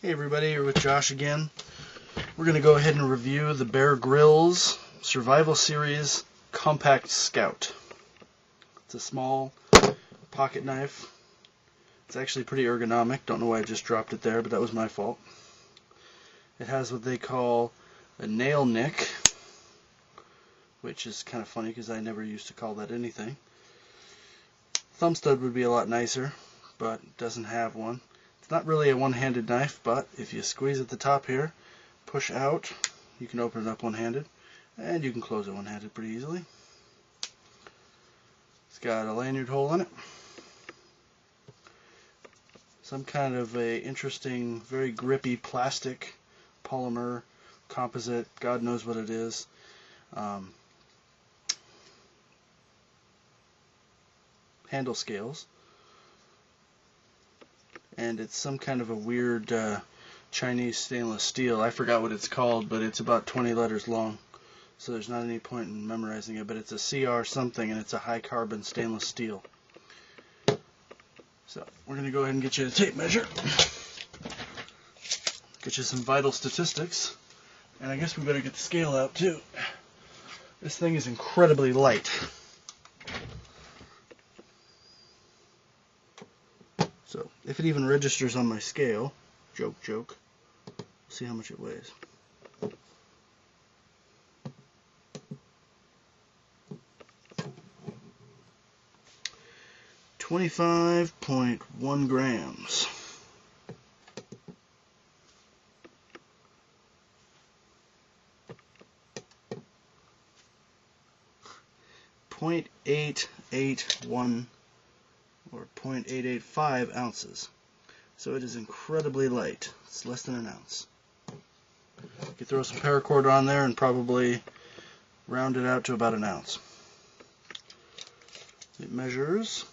Hey everybody, you're with Josh again. We're going to go ahead and review the Grylls Survival Series Compact Scout. It's a small pocket knife. It's actually pretty ergonomic. Don't know why I just dropped it there, but that was my fault. It has what they call a nail nick, which is kind of funny because I never used to call that anything. Thumb stud would be a lot nicer, but it doesn't have one. It's not really a one-handed knife, but if you squeeze at the top here, push out, you can open it up one-handed, and you can close it one-handed pretty easily. It's got a lanyard hole in it. Some kind of a interesting, very grippy plastic, polymer, composite, God knows what it is. Handle scales. And it's some kind of a weird Chinese stainless steel. I forgot what it's called, but it's about 20 letters long, so there's not any point in memorizing it, but it's a CR something, and it's a high carbon stainless steel. So we're going to go ahead and get you a tape measure, get you some vital statistics, and I guess we better get the scale out too. This thing is incredibly light. So, if it even registers on my scale, joke, see how much it weighs. .1 grams. .881 or 0.885 ounces. So it is incredibly light. It's less than an ounce. You could throw some paracord on there and probably round it out to about an ounce. It measures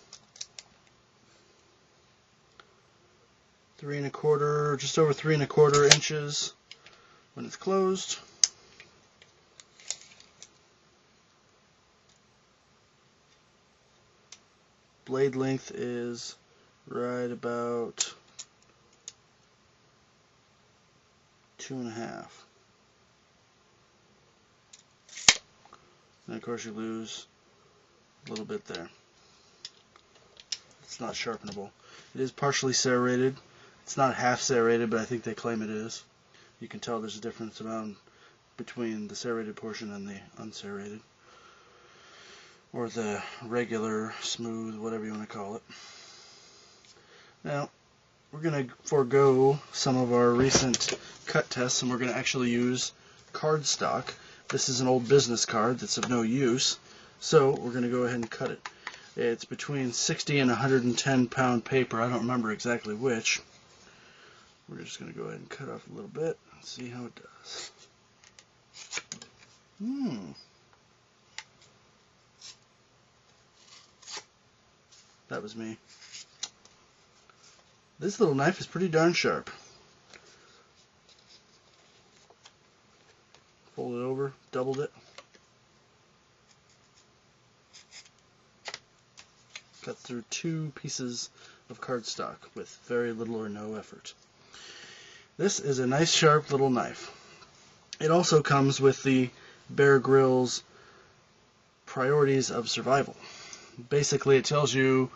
3 1/4, just over 3 1/4 inches when it's closed. Blade length is right about 2.5. And of course you lose a little bit there. It's not sharpenable. It is partially serrated. It's not half serrated, but I think they claim it is. You can tell there's a difference between the serrated portion and the unserrated, or the regular, smooth, whatever you want to call it. Now, we're going to forego some of our recent cut tests, and we're going to actually use cardstock. This is an old business card that's of no use, so we're going to go ahead and cut it. It's between 60 and 110 pound paper. I don't remember exactly which. We're just going to go ahead and cut off a little bit and see how it does. That was me. This little knife is pretty darn sharp. Fold it over, doubled it. Cut through 2 pieces of cardstock with very little or no effort. This is a nice sharp little knife. It also comes with the Grylls Priorities of Survival. Basically it tells you,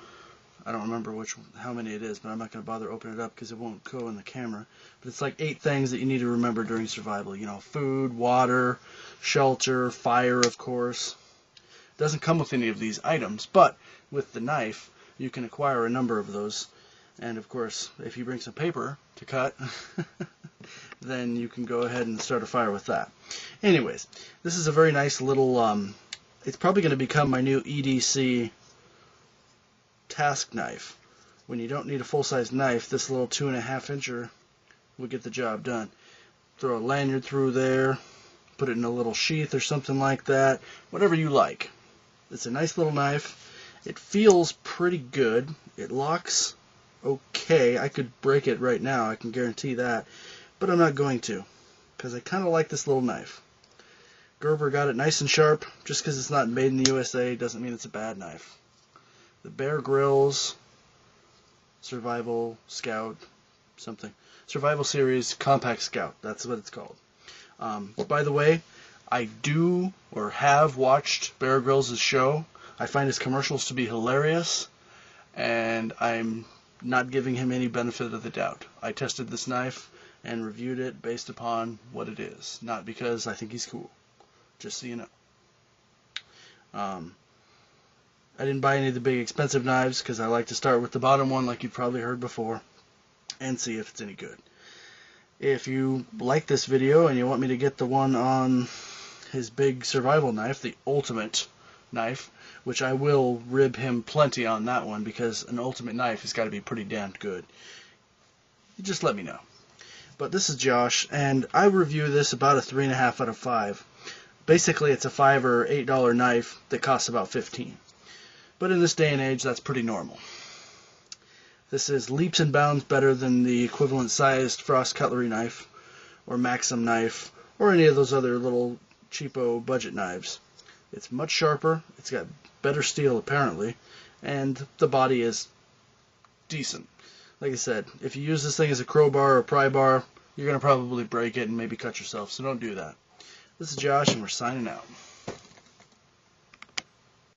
I don't remember how many it is, but I'm not going to bother opening it up because it won't go in the camera. But it's like 8 things that you need to remember during survival. You know, food, water, shelter, fire, of course. It doesn't come with any of these items, but with the knife, you can acquire a number of those. And of course, if you bring some paper to cut, then you can go ahead and start a fire with that. Anyways, this is a very nice little, it's probably going to become my new EDC task knife. When you don't need a full-size knife, this little 2.5 incher will get the job done. Throw a lanyard through there, put it in a little sheath or something like that, whatever you like. It's a nice little knife. It feels pretty good. It locks okay. I could break it right now, I can guarantee that, but I'm not going to, because I kind of like this little knife. Gerber got it nice and sharp. Just because it's not made in the USA doesn't mean it's a bad knife. The Grylls Survival Scout something. Survival Series Compact Scout. That's what it's called. By the way, I do or have watched Bear Grylls' show. I find his commercials to be hilarious, and I'm not giving him any benefit of the doubt. I tested this knife and reviewed it based upon what it is, not because I think he's cool. Just so you know. I didn't buy any of the big expensive knives because I like to start with the bottom one, like you've probably heard before, and see if it's any good. If you like this video and you want me to get the one on his big survival knife, the ultimate knife, which I will rib him plenty on that one because an ultimate knife has got to be pretty damn good, just let me know. But this is Josh, and I review this about a 3.5 out of 5. Basically, it's a $5 or $8 knife that costs about $15. But in this day and age, that's pretty normal. This is leaps and bounds better than the equivalent sized Frost cutlery knife, or Maxim knife, or any of those other little cheapo budget knives. It's much sharper, it's got better steel apparently, and the body is decent. Like I said, if you use this thing as a crowbar or pry bar, you're going to probably break it and maybe cut yourself, so don't do that. This is Josh, and we're signing out.